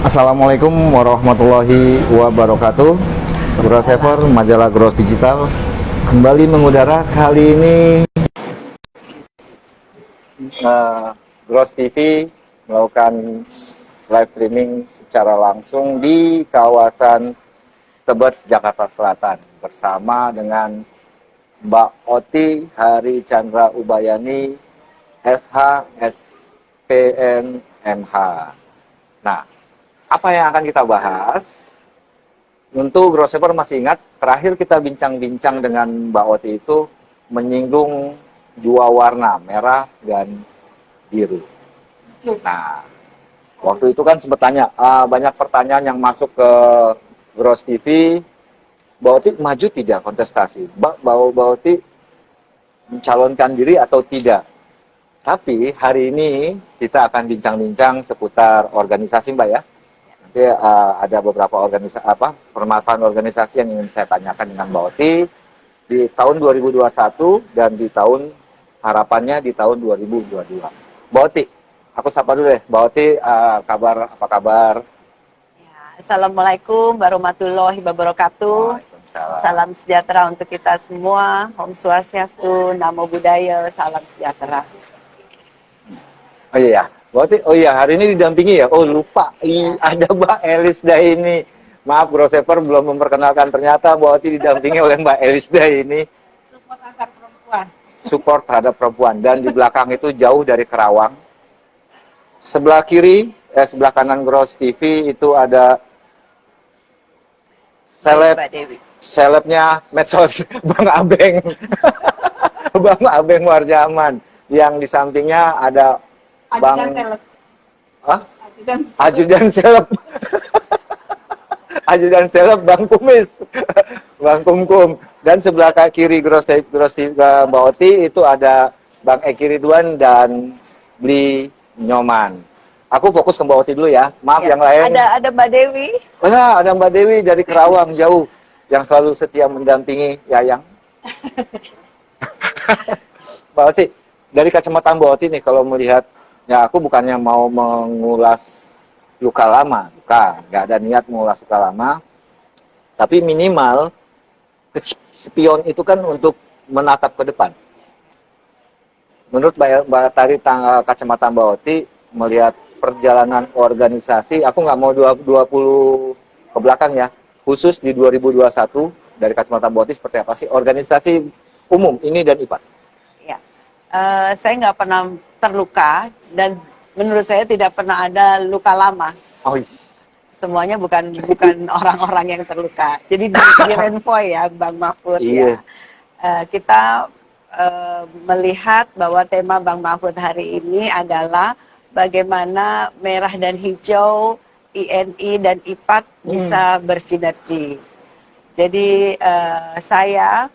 Assalamualaikum warahmatullahi wabarakatuh. Grossaver, majalah Gross Digital kembali mengudara. Kali ini Gross TV melakukan live streaming secara langsung di kawasan Tebet, Jakarta Selatan bersama dengan Mbak Oti Hari Chandra Ubayani, SH, SPN, MH. Nah, apa yang akan kita bahas? Untuk Grossaver masih ingat, terakhir kita bincang-bincang dengan Mbak Oti itu menyinggung dua warna, merah dan biru. Nah, waktu itu kan sempat tanya, banyak pertanyaan yang masuk ke Gross TV, Mbak Oti maju tidak kontestasi? Mbak Oti mencalonkan diri atau tidak? Tapi hari ini kita akan bincang-bincang seputar organisasi, Mbak ya. Nanti ada beberapa permasalahan organisasi yang ingin saya tanyakan dengan Mbak Oti di tahun 2021 dan di tahun harapannya di tahun 2022. Mbak Oti, aku sapa dulu deh. Mbak Oti, apa kabar? Ya, Assalamualaikum warahmatullahi wabarakatuh. Salam sejahtera untuk kita semua. Om Swastiastu, Namo Buddhaya, salam sejahtera. Oh iya, berarti hari ini didampingi ya. Oh lupa, ada Mbak Elisda ini. Maaf, Grossaver belum memperkenalkan, ternyata Mbak Oti didampingi oleh Mbak Elisda ini. Support antar perempuan. Support terhadap perempuan. Dan di belakang itu jauh dari Kerawang. Sebelah kiri, sebelah kanan Gross TV itu ada selebnya medsos, Bang Abeng. Bang Abeng Warjaman. Yang di sampingnya ada Bang Ajudan seleb. Ajudan seleb Bang Kumis. Bang Kumkum. Dan sebelah kiri Gross TV Mbak Oti itu ada Bang Eki Ridwan dan Bli Nyoman. Aku fokus ke Mbak Oti dulu ya. Maaf ya, yang lain. Ada Mbak Dewi. Ada Mbak Dewi dari Kerawang jauh yang selalu setia mendampingi Yayang. Mbak Oti, dari kacamata Mbak Oti nih kalau melihat, ya aku bukannya mau mengulas luka lama, nggak ada niat mengulas luka lama, tapi minimal spion itu kan untuk menatap ke depan. Menurut Mbak tadi kacamata Mbak Oti melihat perjalanan organisasi, aku nggak mau 20 ke belakang ya, khusus di 2021 dari kacamata Mbak Oti seperti apa sih organisasi umum ini dan IPAT? Saya nggak pernah terluka dan menurut saya tidak pernah ada luka lama. Oh, iya. Semuanya bukan orang-orang yang terluka. Jadi di Renvoy ya, Bang Mahfud ya. Kita melihat bahwa tema Bang Mahfud hari ini adalah bagaimana merah dan hijau, INI dan IPAT bisa bersinergi. Jadi saya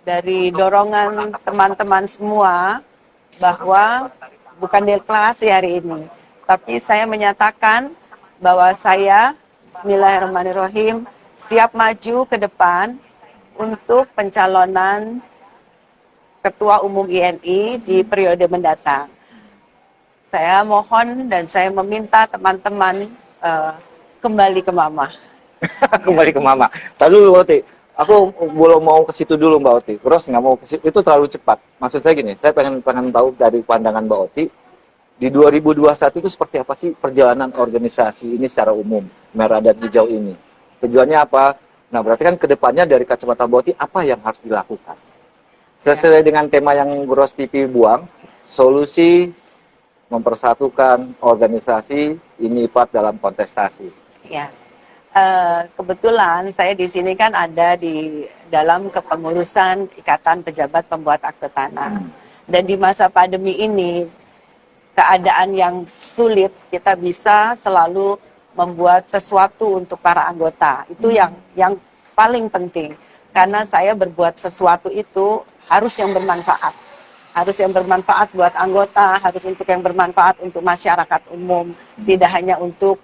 dari dorongan teman-teman semua bahwa bukan deklarasi hari ini, tapi saya menyatakan bahwa saya, Bismillahirrahmanirrahim, siap maju ke depan untuk pencalonan Ketua Umum INI di periode mendatang. Saya mohon dan saya meminta teman-teman kembali ke Mama. Kembali ke Mama. Tadi dulu, Oti. Aku belum mau ke situ dulu, Mbak Oti. Terus nggak mau ke situ, itu terlalu cepat. Maksud saya gini, saya pengen tahu dari pandangan Mbak Oti, di 2021 itu seperti apa sih perjalanan organisasi ini secara umum, merah dan hijau ini? Tujuannya apa? Nah, berarti kan kedepannya dari kacamata Mbak Oti, apa yang harus dilakukan? Sesuai dengan tema yang Gross TV buang, solusi mempersatukan organisasi ini IPAT dalam kontestasi. Ya. Kebetulan saya di sini kan ada di dalam kepengurusan Ikatan Pejabat Pembuat Akte Tanah. Dan di masa pandemi ini, keadaan yang sulit, kita bisa selalu membuat sesuatu untuk para anggota. Itu yang paling penting. Karena saya berbuat sesuatu itu harus yang bermanfaat. Harus yang bermanfaat buat anggota, harus untuk yang bermanfaat untuk masyarakat umum. Tidak hanya untuk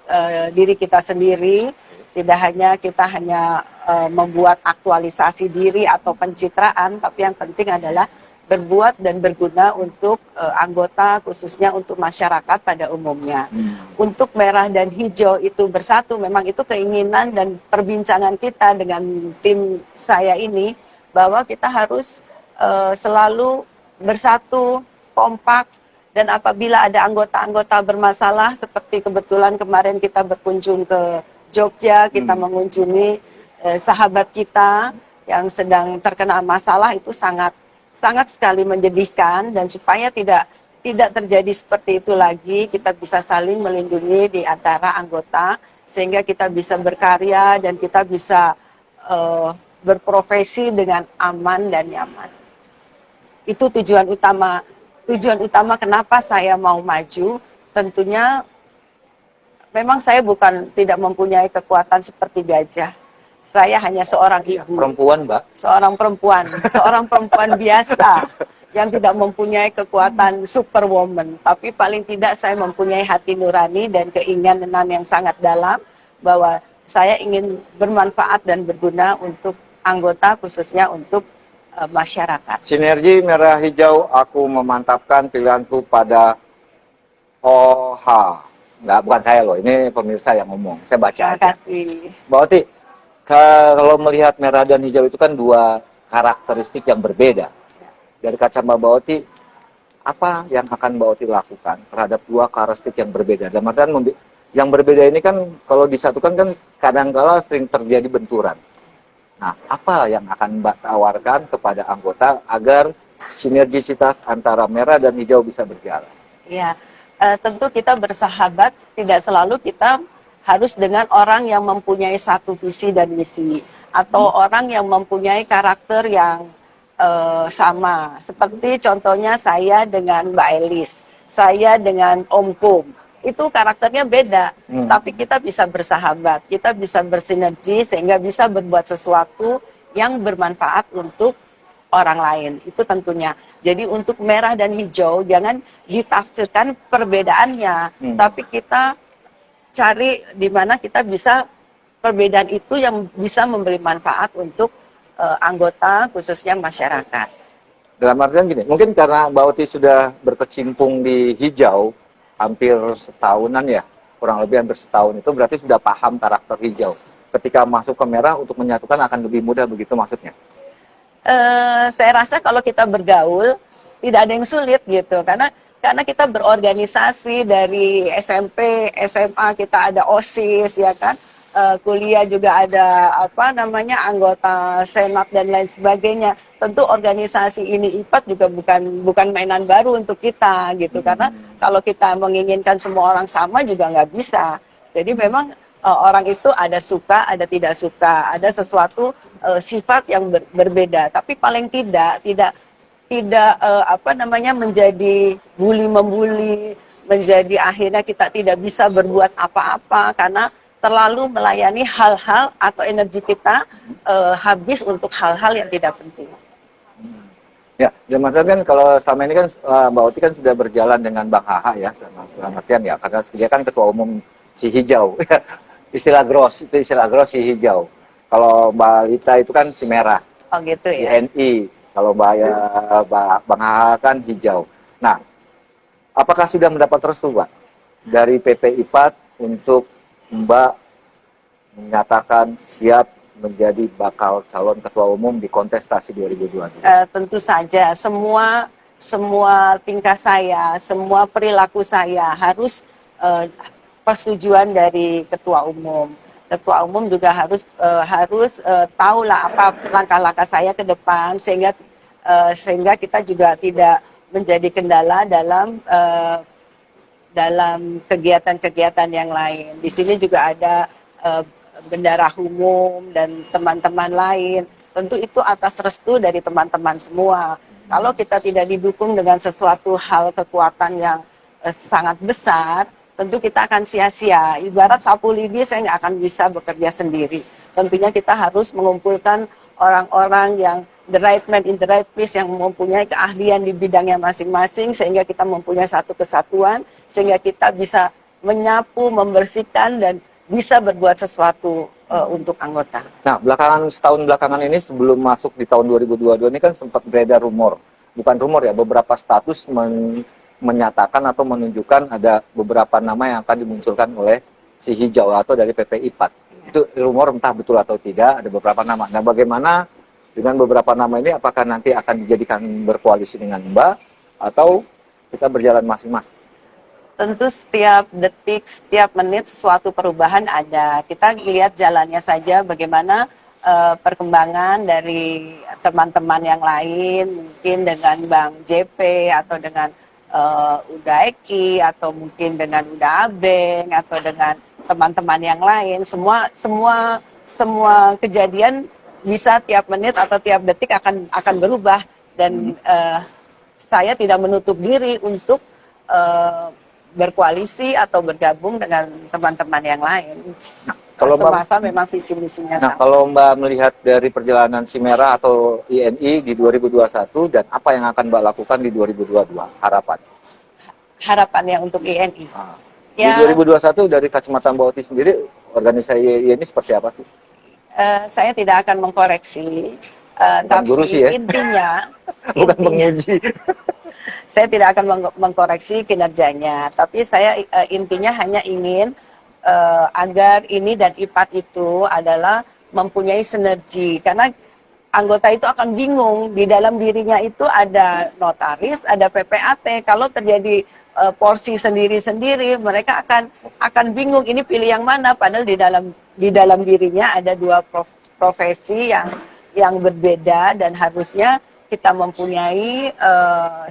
diri kita sendiri, tidak hanya kita membuat aktualisasi diri atau pencitraan, tapi yang penting adalah berbuat dan berguna untuk anggota, khususnya untuk masyarakat pada umumnya. Untuk merah dan hijau itu bersatu, memang itu keinginan dan perbincangan kita dengan tim saya ini, bahwa kita harus selalu bersatu, kompak, dan apabila ada anggota-anggota bermasalah, seperti kebetulan kemarin kita berkunjung ke Jogja, kita mengunjungi sahabat kita yang sedang terkena masalah, itu sangat sekali menyedihkan, dan supaya tidak terjadi seperti itu lagi, kita bisa saling melindungi di antara anggota sehingga kita bisa berkarya dan kita bisa berprofesi dengan aman dan nyaman. Itu tujuan utama kenapa saya mau maju. Tentunya memang saya tidak mempunyai kekuatan seperti gajah. Saya hanya seorang ibu. Perempuan, Mbak. Seorang perempuan biasa yang tidak mempunyai kekuatan superwoman. Tapi paling tidak saya mempunyai hati nurani dan keinginan yang sangat dalam bahwa saya ingin bermanfaat dan berguna untuk anggota, khususnya untuk masyarakat. Sinergi merah hijau, aku memantapkan pilihanku pada OH. Enggak, bukan saya loh, ini pemirsa yang ngomong. Saya baca Terima aja. kasih. Mbak Oti, kalau melihat merah dan hijau itu kan dua karakteristik yang berbeda. Dari kacamata Mbak Oti, apa yang akan Mbak Oti lakukan terhadap dua karakteristik yang berbeda? Dalam artian yang berbeda ini kan kalau disatukan kan kadang-kala sering terjadi benturan. Nah, apa yang akan Mbak tawarkan kepada anggota agar sinergisitas antara merah dan hijau bisa berjalan? Ya, tentu kita bersahabat, tidak selalu kita harus dengan orang yang mempunyai satu visi dan misi, atau orang yang mempunyai karakter yang sama. Seperti contohnya saya dengan Mbak Elis, saya dengan Om Kum. Itu karakternya beda, tapi kita bisa bersahabat, kita bisa bersinergi sehingga bisa berbuat sesuatu yang bermanfaat untuk orang lain. Itu tentunya. Jadi untuk merah dan hijau jangan ditafsirkan perbedaannya, tapi kita cari di mana kita bisa perbedaan itu yang bisa memberi manfaat untuk anggota, khususnya masyarakat. Dalam artian gini, mungkin karena Mbak Oti sudah berkecimpung di hijau hampir setahunan ya, kurang lebih hampir setahun, itu berarti sudah paham karakter hijau. Ketika masuk ke merah untuk menyatukan akan lebih mudah, begitu maksudnya? Saya rasa kalau kita bergaul tidak ada yang sulit gitu, karena kita berorganisasi dari SMP, SMA kita ada OSIS ya kan, kuliah juga ada anggota senat dan lain sebagainya. Tentu organisasi ini IPAT juga bukan mainan baru untuk kita gitu, karena kalau kita menginginkan semua orang sama juga nggak bisa. Jadi memang orang itu ada suka, ada tidak suka, ada sesuatu sifat yang berbeda. Tapi paling tidak menjadi bully-membuli, menjadi akhirnya kita tidak bisa berbuat apa-apa karena terlalu melayani hal-hal atau energi kita habis untuk hal-hal yang tidak penting. Ya, dalam artian kan kalau selama ini kan Mbak Oti kan sudah berjalan dengan Bang Haha ya, dalam artian ya, karena dia kan ketua umum si hijau. istilah gross si hijau. Kalau Mbak Lita itu kan si merah. Oh gitu ya. INI. Kalau Bang Haha kan hijau. Nah, apakah sudah mendapat restu, Pak, dari PP IPAT untuk Mbak menyatakan siap menjadi bakal calon ketua umum di kontestasi 2022? Tentu saja semua tingkah saya, semua perilaku saya harus persetujuan dari ketua umum. Ketua umum juga harus tahulah apa langkah-langkah saya ke depan sehingga kita juga tidak menjadi kendala dalam kegiatan-kegiatan yang lain. Di sini juga ada bendara umum dan teman-teman lain. Tentu itu atas restu dari teman-teman semua. Kalau kita tidak didukung dengan sesuatu hal kekuatan yang sangat besar, tentu kita akan sia-sia. Ibarat sapu lidi, saya nggak akan bisa bekerja sendiri. Tentunya kita harus mengumpulkan orang-orang yang the right man in the right place, yang mempunyai keahlian di bidangnya masing-masing, sehingga kita mempunyai satu kesatuan, sehingga kita bisa menyapu, membersihkan, dan bisa berbuat sesuatu untuk anggota. Nah, setahun belakangan ini sebelum masuk di tahun 2022 ini kan sempat beredar rumor bukan rumor ya, beberapa status menyatakan atau menunjukkan ada beberapa nama yang akan dimunculkan oleh si hijau atau dari PPI PAT. Itu rumor entah betul atau tidak, ada beberapa nama. Nah, bagaimana dengan beberapa nama ini, apakah nanti akan dijadikan berkoalisi dengan Mbak atau kita berjalan masing-masing? Tentu setiap detik, setiap menit sesuatu perubahan ada. Kita lihat jalannya saja bagaimana perkembangan dari teman-teman yang lain, mungkin dengan Bang JP atau dengan Uda Eki atau mungkin dengan Uda Abeng atau dengan teman-teman yang lain. Semua kejadian bisa tiap menit atau tiap detik akan berubah, dan saya tidak menutup diri untuk berkoalisi atau bergabung dengan teman-teman yang lain. Kalau semasa memang visi misinya sama. kalau Mbak melihat dari perjalanan si Merah atau INI di 2021 dan apa yang akan Mbak lakukan di 2022, harapan? Harapannya untuk INI. Di 2021 dari kacamata Mbak Oti sendiri, organisasi INI seperti apa sih? Saya tidak akan mengkoreksi, tapi guru sih ya? intinya, Bukan menguji. saya tidak akan mengkoreksi kinerjanya, tapi saya intinya hanya ingin agar ini dan IPAT itu adalah mempunyai sinergi, karena anggota itu akan bingung, di dalam dirinya itu ada notaris, ada PPAT, kalau terjadi porsi sendiri-sendiri, mereka akan bingung ini pilih yang mana, padahal di dalam dirinya ada dua profesi yang berbeda, dan harusnya kita mempunyai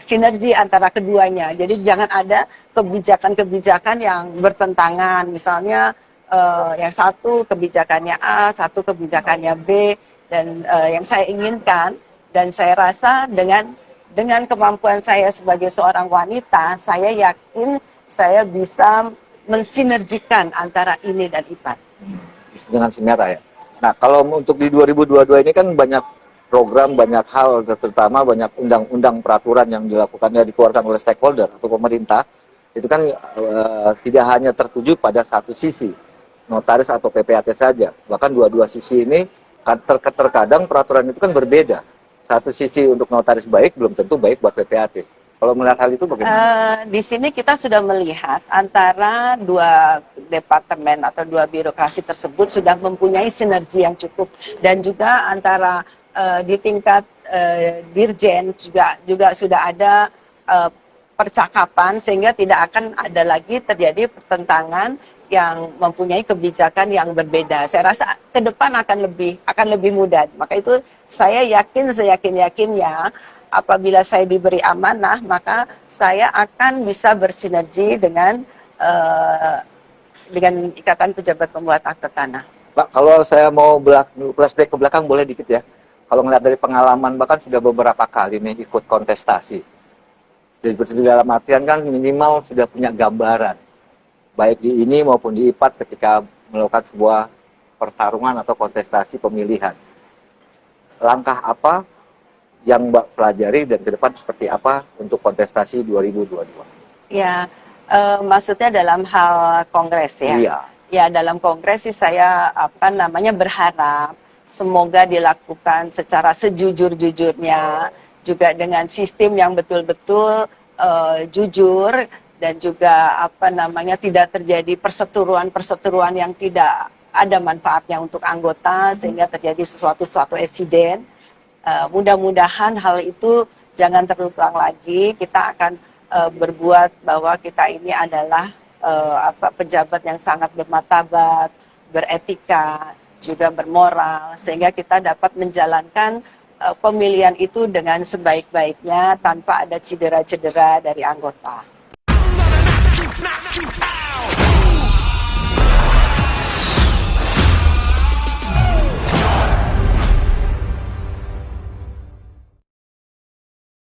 sinergi antara keduanya. Jadi jangan ada kebijakan-kebijakan yang bertentangan. Misalnya yang satu kebijakannya A, satu kebijakannya B, dan yang saya inginkan, dan saya rasa dengan kemampuan saya sebagai seorang wanita, saya yakin saya bisa mensinergikan antara ini dan IPAT. Dengan si Merah ya. Nah, kalau untuk di 2022 ini kan banyak program, banyak hal, terutama banyak undang-undang peraturan yang dilakukan, ya dikeluarkan oleh stakeholder atau pemerintah. Itu kan tidak hanya tertuju pada satu sisi, notaris atau PPAT saja. Bahkan dua-dua sisi ini terkadang peraturan itu kan berbeda. Satu sisi untuk notaris baik, belum tentu baik buat PPAT. Kalau melihat hal itu bagaimana? Di sini kita sudah melihat antara dua departemen atau dua birokrasi tersebut sudah mempunyai sinergi yang cukup, dan juga antara di tingkat dirjen juga sudah ada percakapan, sehingga tidak akan ada lagi terjadi pertentangan yang mempunyai kebijakan yang berbeda. Saya rasa ke depan akan lebih mudah. Maka itu saya seyakin-yakinnya, apabila saya diberi amanah, maka saya akan bisa bersinergi dengan Ikatan Pejabat Pembuat Akte Tanah. Pak, kalau saya mau flashback ke belakang boleh dikit ya? Kalau ngeliat dari pengalaman, bahkan sudah beberapa kali nih ikut kontestasi. Jadi dalam artian kan minimal sudah punya gambaran, baik di ini maupun di IPAT ketika melakukan sebuah pertarungan atau kontestasi pemilihan. Langkah apa yang Mbak pelajari dan ke depan seperti apa untuk kontestasi 2022? Ya, maksudnya dalam hal kongres ya? Iya. Ya, dalam kongres sih saya berharap semoga dilakukan secara sejujur-jujurnya, juga dengan sistem yang betul-betul jujur, dan juga tidak terjadi perseteruan yang tidak ada manfaatnya untuk anggota, sehingga terjadi sesuatu insiden. Mudah-mudahan hal itu jangan terulang lagi. Kita akan berbuat bahwa kita ini adalah pejabat yang sangat bermartabat, beretika, juga bermoral, sehingga kita dapat menjalankan pemilihan itu dengan sebaik-baiknya tanpa ada cedera-cedera dari anggota.